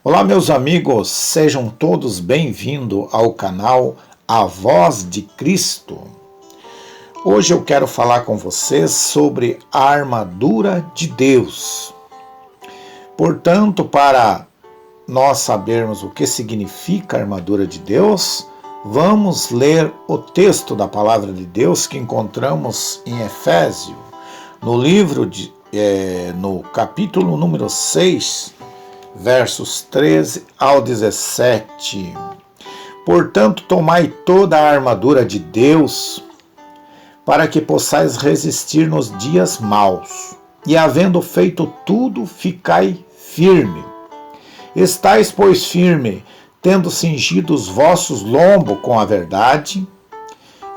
Olá, meus amigos, sejam todos bem-vindos ao canal A Voz de Cristo. Hoje eu quero falar com vocês sobre a armadura de Deus. Portanto, para nós sabermos o que significa a armadura de Deus, vamos ler o texto da palavra de Deus que encontramos em Efésios, no capítulo número 6, versos 13 ao 17. Portanto, tomai toda a armadura de Deus, para que possais resistir nos dias maus, e havendo feito tudo, ficai firme. Estais, pois, firme, tendo cingido os vossos lombos com a verdade,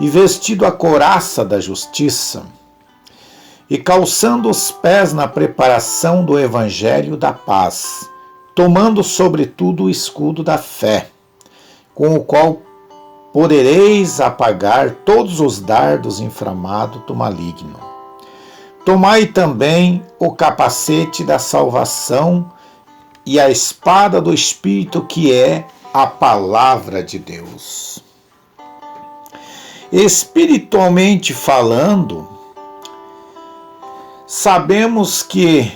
e vestido a couraça da justiça, e calçando os pés na preparação do evangelho da paz, tomando sobretudo o escudo da fé, com o qual podereis apagar todos os dardos inflamados do maligno. Tomai também o capacete da salvação e a espada do Espírito, que é a palavra de Deus. Espiritualmente falando, sabemos que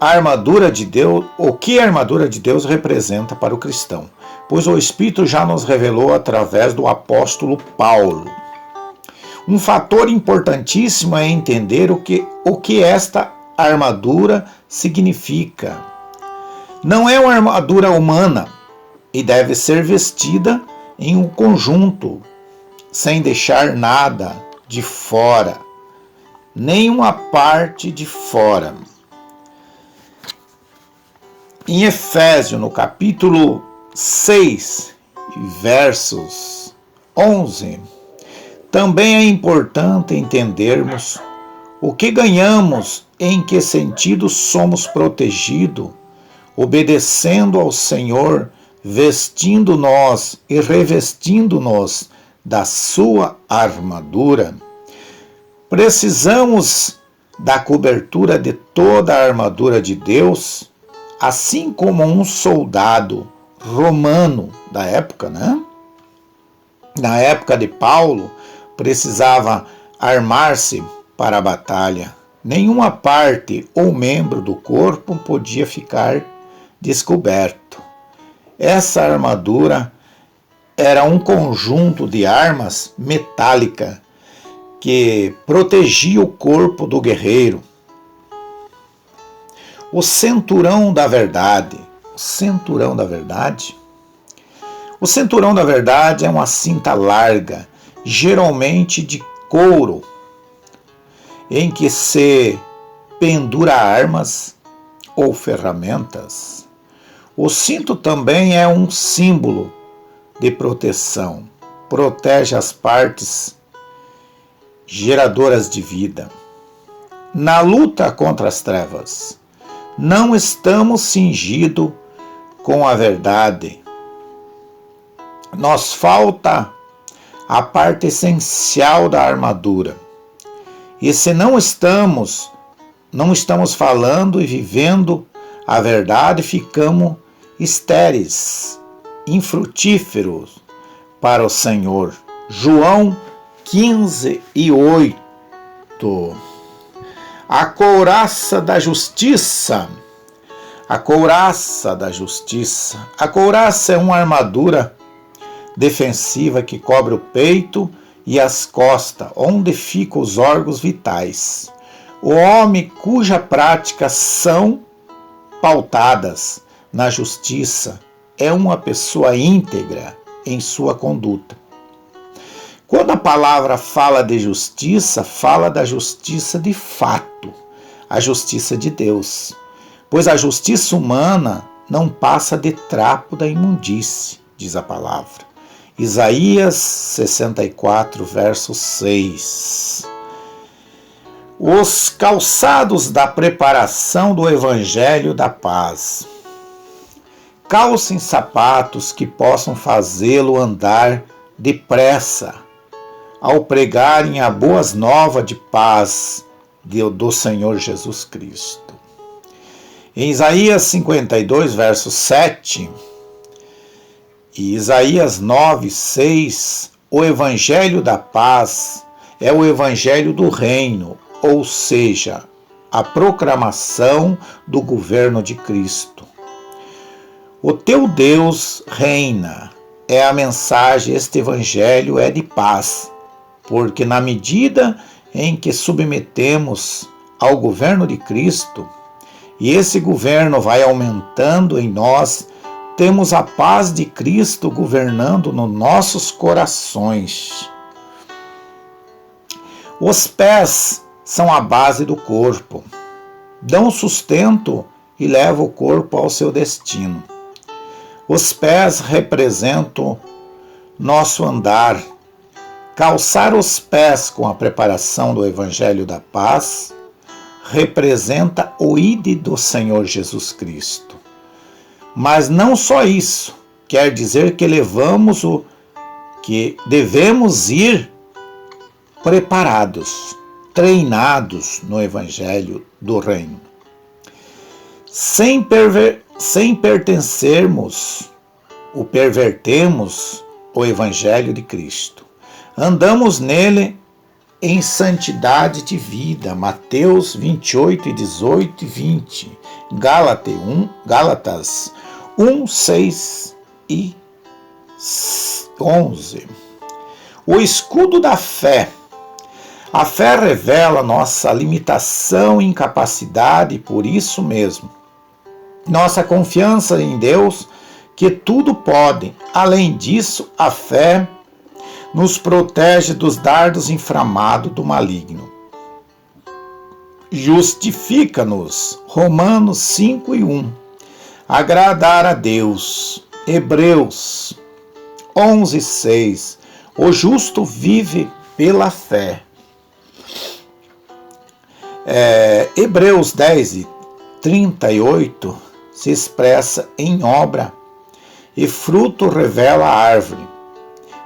a armadura de Deus, o que a armadura de Deus representa para o cristão, pois o Espírito já nos revelou através do apóstolo Paulo. Um fator importantíssimo é entender o que esta armadura significa. Não é uma armadura humana e deve ser vestida em um conjunto, sem deixar nada de fora, nenhuma parte de fora. Em Efésios, no capítulo 6, versos 11, também é importante entendermos o que ganhamos, em que sentido somos protegidos, obedecendo ao Senhor, vestindo-nos e revestindo-nos da sua armadura. Precisamos da cobertura de toda a armadura de Deus, assim como um soldado romano da época, Na época de Paulo, precisava armar-se para a batalha. Nenhuma parte ou membro do corpo podia ficar descoberto. Essa armadura era um conjunto de armas metálicas que protegia o corpo do guerreiro. O cinturão da verdade. O cinturão da verdade. O cinturão da verdade é uma cinta larga, geralmente de couro, em que se pendura armas ou ferramentas. O cinto também é um símbolo de proteção. Protege as partes geradoras de vida. Na luta contra as trevas, não estamos cingidos com a verdade. Nos falta a parte essencial da armadura. E se não estamos falando e vivendo a verdade, ficamos estéreis, infrutíferos para o Senhor. João 15:8. A couraça da justiça. A couraça da justiça. A couraça é uma armadura defensiva que cobre o peito e as costas, onde ficam os órgãos vitais. O homem cuja práticas são pautadas na justiça é uma pessoa íntegra em sua conduta. Quando a palavra fala de justiça, fala da justiça de fato, a justiça de Deus, pois a justiça humana não passa de trapo da imundície, diz a palavra. Isaías 64, verso 6. Os calçados da preparação do evangelho da paz. Calcem sapatos que possam fazê-lo andar depressa ao pregarem a boas novas de paz do Senhor Jesus Cristo. Em Isaías 52, verso 7 e Isaías 9, 6, o evangelho da paz é o evangelho do reino, ou seja, a proclamação do governo de Cristo. O teu Deus reina, é a mensagem, este evangelho é de paz, porque na medida em que submetemos ao governo de Cristo, e esse governo vai aumentando em nós, temos a paz de Cristo governando nos nossos corações. Os pés são a base do corpo, dão sustento e levam o corpo ao seu destino. Os pés representam nosso andar. Calçar os pés com a preparação do Evangelho da Paz representa o ide do Senhor Jesus Cristo. Mas não só isso, quer dizer que devemos ir preparados, treinados no Evangelho do Reino. Sem pertencermos ou pervertermos o Evangelho de Cristo. Andamos nele em santidade de vida. Mateus 28, 18 e 20. Gálatas 1, 6 e 11. O escudo da fé. A fé revela nossa limitação e incapacidade, e por isso mesmo, nossa confiança em Deus, que tudo pode. Além disso, a fé nos protege dos dardos inflamados do maligno. Justifica-nos. Romanos 5 e 1. Agradar a Deus. Hebreus 11, 6. O justo vive pela fé. Hebreus 10 e 38 se expressa em obra e fruto revela a árvore.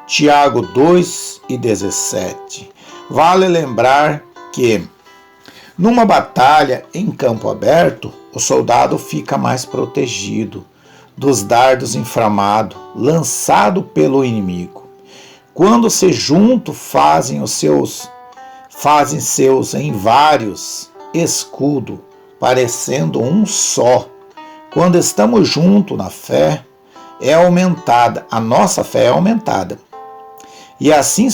Tiago 2 e 17. Vale lembrar que, numa batalha em campo aberto, o soldado fica mais protegido dos dardos inflamados lançados pelo inimigo. Quando se juntam, fazem seus em vários escudos, parecendo um só. Quando estamos juntos na fé, é aumentada, a nossa fé é aumentada. E assim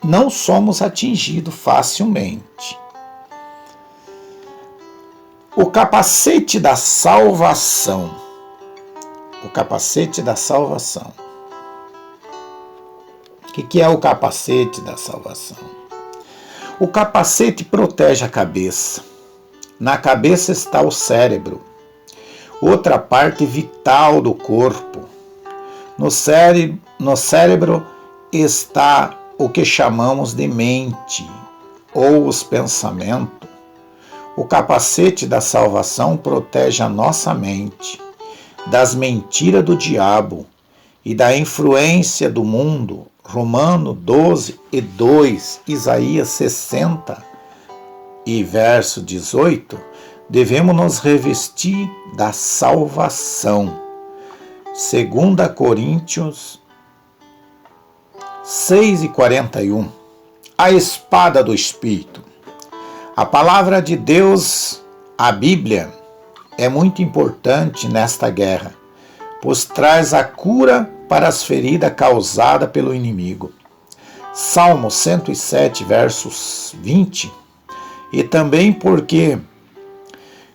não somos atingidos facilmente. O capacete da salvação. O capacete da salvação. O que é o capacete da salvação? O capacete protege a cabeça. Na cabeça está o cérebro, outra parte vital do corpo. No cérebro está o que chamamos de mente, ou os pensamentos. O capacete da salvação protege a nossa mente das mentiras do diabo e da influência do mundo. Romanos 12 e 2, Isaías 60 e verso 18, devemos nos revestir da salvação. 2 Coríntios 6 e 41, a espada do Espírito. A palavra de Deus, a Bíblia, é muito importante nesta guerra, pois traz a cura para as feridas causadas pelo inimigo. Salmo 107, versos 20. E também porque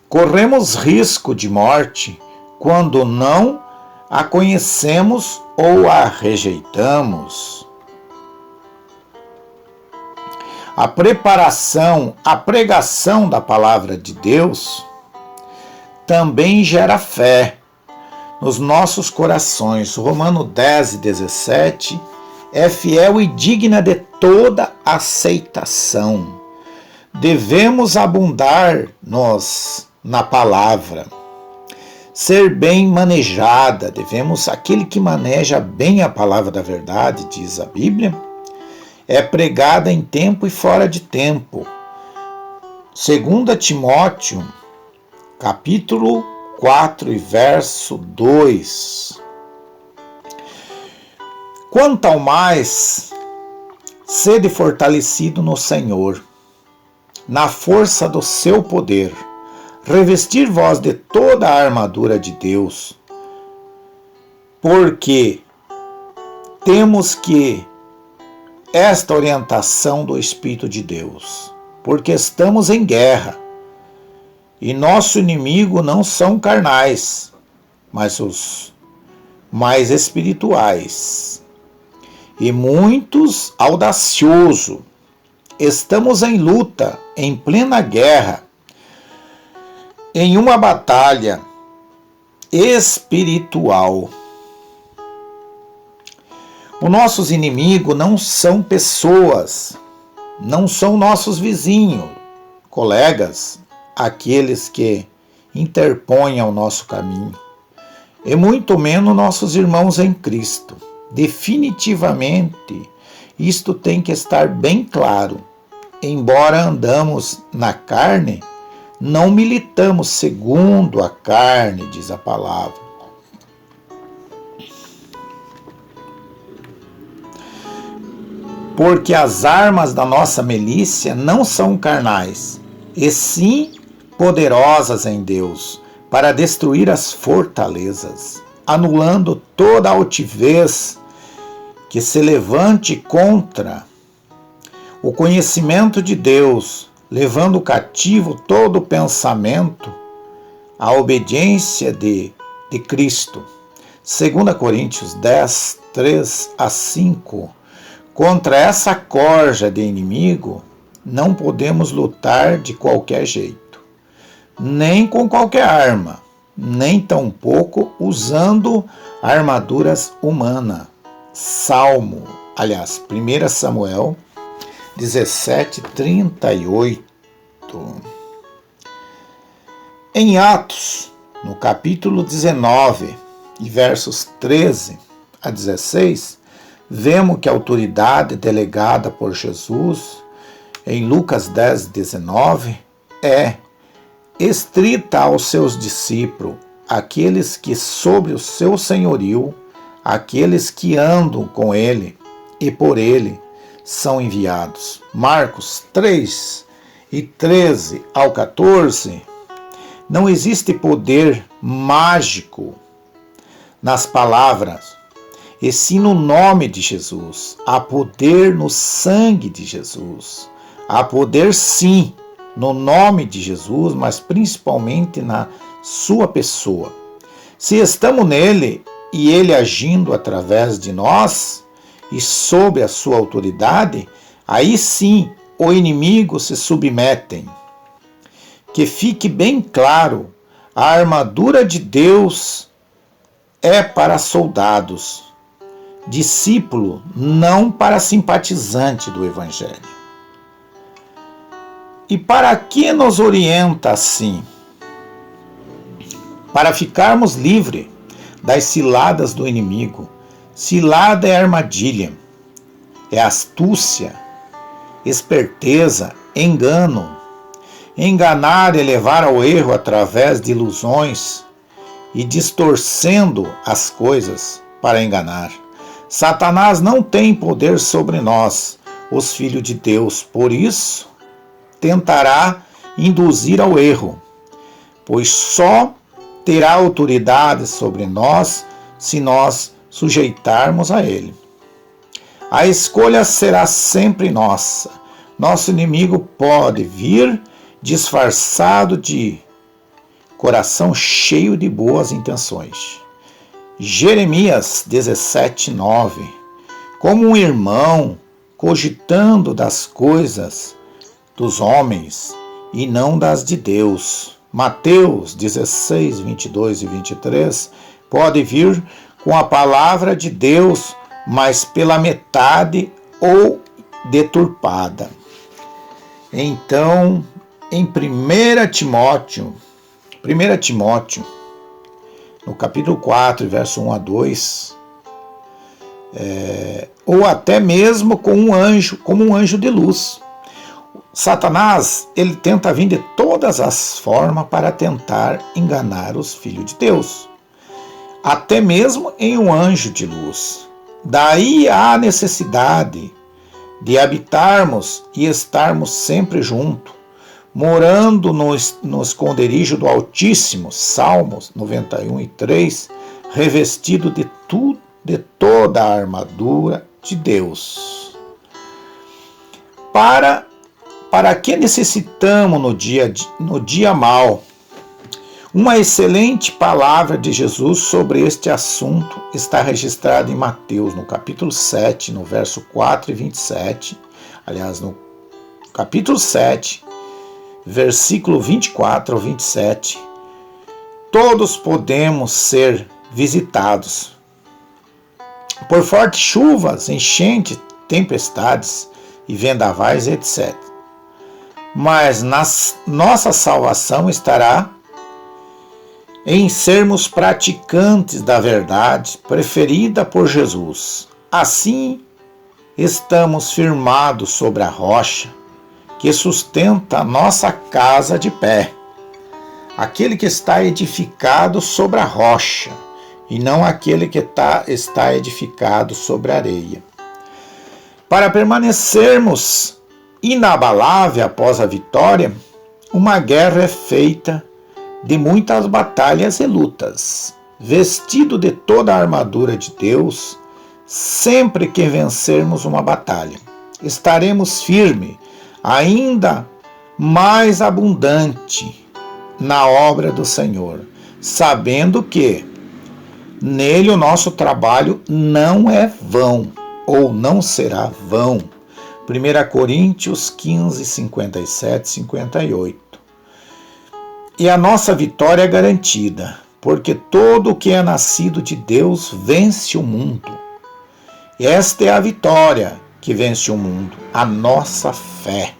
corremos risco de morte quando não a conhecemos ou a rejeitamos. A pregação da palavra de Deus também gera fé nos nossos corações. Romanos 10 e 17 é fiel e digna de toda aceitação. Devemos abundar-nos na palavra, ser bem manejada. Aquele que maneja bem a palavra da verdade, diz a Bíblia, é pregada em tempo e fora de tempo. 2 Timóteo capítulo 4 e verso 2. Quanto ao mais, sede fortalecido no Senhor, na força do seu poder, revestir vós de toda a armadura de Deus, porque temos que esta orientação do Espírito de Deus, porque estamos em guerra, e nosso inimigo não são carnais, mas os mais espirituais, e muitos audaciosos. Estamos em luta, em plena guerra, em uma batalha espiritual. Os nossos inimigos não são pessoas, não são nossos vizinhos, colegas, aqueles que interpõem ao nosso caminho, e muito menos nossos irmãos em Cristo. Definitivamente, isto tem que estar bem claro. Embora andamos na carne, não militamos segundo a carne, diz a palavra. Porque as armas da nossa milícia não são carnais, e sim poderosas em Deus, para destruir as fortalezas, anulando toda altivez que se levante contra o conhecimento de Deus, levando cativo todo pensamento à obediência de Cristo. 2 Coríntios 10, 3 a 5. Contra essa corja de inimigo, não podemos lutar de qualquer jeito, nem com qualquer arma, nem tampouco usando armaduras humanas. 1 Samuel 17:38. Em Atos, no capítulo 19, e versos 13 a 16, vemos que a autoridade delegada por Jesus em Lucas 10:19 é estrita aos seus discípulos, aqueles que sob o seu senhorio, aqueles que andam com ele e por ele são enviados. Marcos 3 e 13 ao 14. Não existe poder mágico nas palavras, e sim no nome de Jesus. Há poder no sangue de Jesus. Há poder sim no nome de Jesus, mas principalmente na sua pessoa. Se estamos nele e ele agindo através de nós e sob a sua autoridade, aí sim o inimigo se submetem. Que fique bem claro, a armadura de Deus é para soldados, discípulo, não para simpatizante do Evangelho. E para que nos orienta assim? Para ficarmos livres das ciladas do inimigo. Cilada é armadilha, é astúcia, esperteza, engano. Enganar é levar ao erro através de ilusões e distorcendo as coisas para enganar. Satanás não tem poder sobre nós, os filhos de Deus, por isso tentará induzir ao erro, pois só terá autoridade sobre nós se nós sujeitarmos a ele. A escolha será sempre nossa. Nosso inimigo pode vir disfarçado de coração cheio de boas intenções. Jeremias 17:9. Como um irmão cogitando das coisas dos homens e não das de Deus. Mateus 16, 22 e 23 pode vir com a palavra de Deus, mas pela metade ou deturpada. Então, em 1 Timóteo, no capítulo 4, verso 1 a 2, ou até mesmo como um anjo de luz. Satanás, ele tenta vir de todas as formas para tentar enganar os filhos de Deus, até mesmo em um anjo de luz. Daí há a necessidade de habitarmos e estarmos sempre juntos, morando no esconderijo do Altíssimo, Salmos 91:3, revestido de toda a armadura de Deus. Para que necessitamos no dia mau? Uma excelente palavra de Jesus sobre este assunto está registrada em Mateus, no capítulo 7, no verso 4 e 27. Aliás, no capítulo 7, versículo 24 ao 27. Todos podemos ser visitados por fortes chuvas, enchentes, tempestades e vendavais, etc. Mas nossa salvação estará em sermos praticantes da verdade preferida por Jesus. Assim, estamos firmados sobre a rocha que sustenta a nossa casa de pé. Aquele que está edificado sobre a rocha, e não aquele que está edificado sobre a areia. Para permanecermos inabalável após a vitória, uma guerra é feita de muitas batalhas e lutas. Vestido de toda a armadura de Deus, sempre que vencermos uma batalha, estaremos firmes, ainda mais abundante na obra do Senhor, sabendo que nele o nosso trabalho não é vão, ou não será vão. 1 Coríntios 15, 57, 58. E a nossa vitória é garantida, porque todo o que é nascido de Deus vence o mundo. Esta é a vitória que vence o mundo, a nossa fé.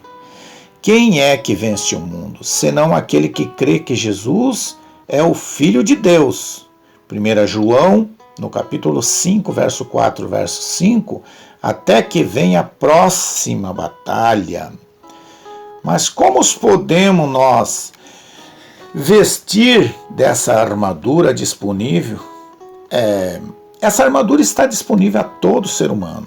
Quem é que vence o mundo, senão aquele que crê que Jesus é o Filho de Deus? 1 João, no capítulo 5, verso 4, verso 5, até que venha a próxima batalha. Mas como podemos nós vestir dessa armadura disponível? Essa armadura está disponível a todo ser humano,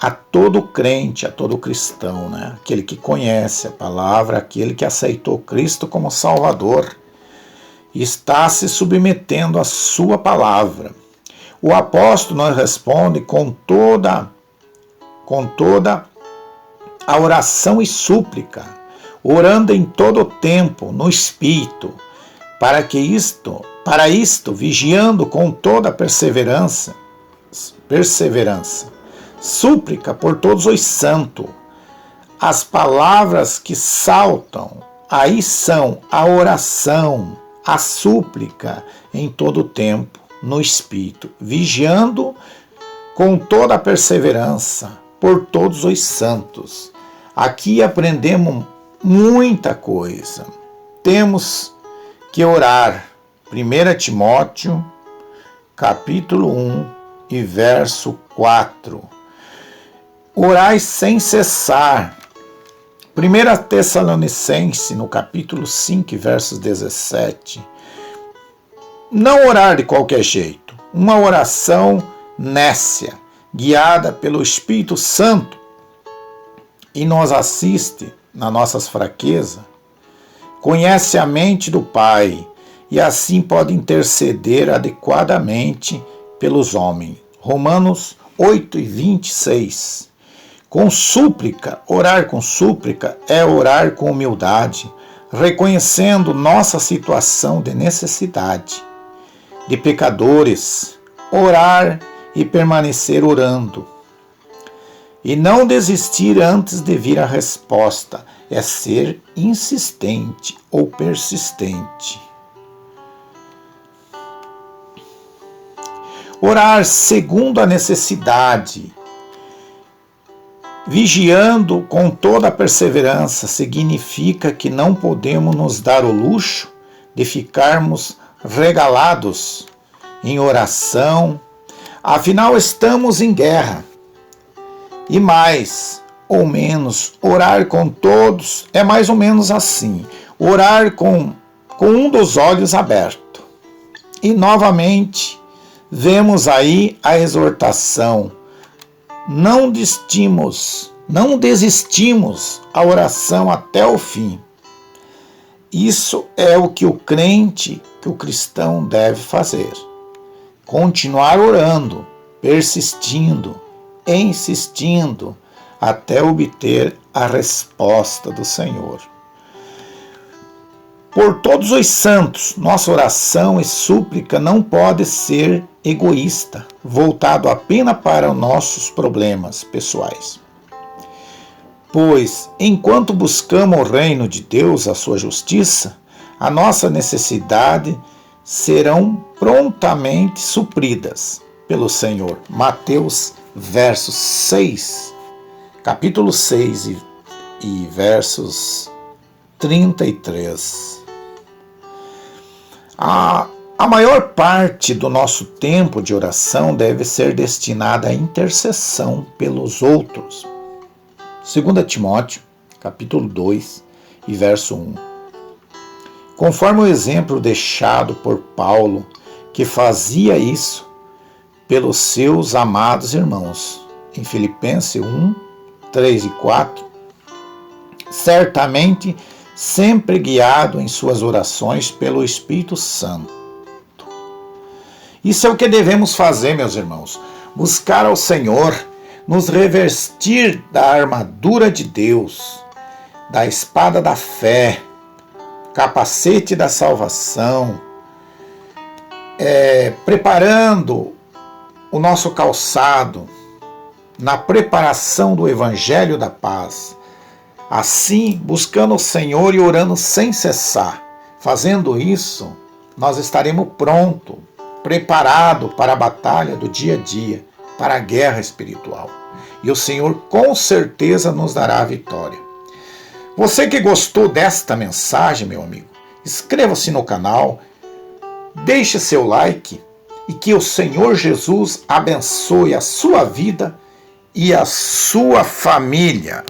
a todo crente, a todo cristão, né? Aquele que conhece a palavra, aquele que aceitou Cristo como Salvador, está se submetendo à sua palavra. O apóstolo nos responde com toda a oração e súplica, orando em todo o tempo no Espírito, para isto, vigiando com toda perseverança, súplica por todos os santos. As palavras que saltam aí são a oração, a súplica em todo o tempo, no Espírito, vigiando com toda a perseverança por todos os santos. Aqui aprendemos muita coisa. Temos que orar. 1 Timóteo, capítulo 1 e verso 4. Orai sem cessar. 1 Tessalonicenses, no capítulo 5, versos 17. Não orar de qualquer jeito. Uma oração nécia, guiada pelo Espírito Santo, e nos assiste nas nossas fraquezas, conhece a mente do Pai e assim pode interceder adequadamente pelos homens. Romanos 8 e 26. Com súplica, orar com súplica é orar com humildade, reconhecendo nossa situação de necessidade, de pecadores, orar e permanecer orando. E não desistir antes de vir a resposta, é ser insistente ou persistente. Orar segundo a necessidade, vigiando com toda a perseverança, significa que não podemos nos dar o luxo de ficarmos regalados em oração. Afinal, estamos em guerra. E mais, ou menos, orar com todos é mais ou menos assim: orar com um dos olhos aberto. E novamente vemos aí a exortação: não desistimos a oração até o fim. Isso é o que o crente, que o cristão deve fazer. Continuar orando, persistindo, insistindo, até obter a resposta do Senhor. Por todos os santos, nossa oração e súplica não pode ser egoísta, voltado apenas para os nossos problemas pessoais. Pois, enquanto buscamos o reino de Deus, a sua justiça, a nossa necessidade serão prontamente supridas pelo Senhor. Mateus, versos 6, capítulo 6 e versos 33. A maior parte do nosso tempo de oração deve ser destinada à intercessão pelos outros. 2 Timóteo, capítulo 2 e verso 1. Conforme o exemplo deixado por Paulo, que fazia isso pelos seus amados irmãos, em Filipenses 1, 3 e 4, certamente sempre guiado em suas orações pelo Espírito Santo. Isso é o que devemos fazer, meus irmãos: buscar ao Senhor, nos revestir da armadura de Deus, da espada da fé, capacete da salvação, preparando o nosso calçado na preparação do Evangelho da paz. Assim, buscando o Senhor e orando sem cessar. Fazendo isso, nós estaremos prontos, preparados para a batalha do dia a dia, para a guerra espiritual. E o Senhor com certeza nos dará a vitória. Você que gostou desta mensagem, meu amigo, inscreva-se no canal, deixe seu like e que o Senhor Jesus abençoe a sua vida e a sua família.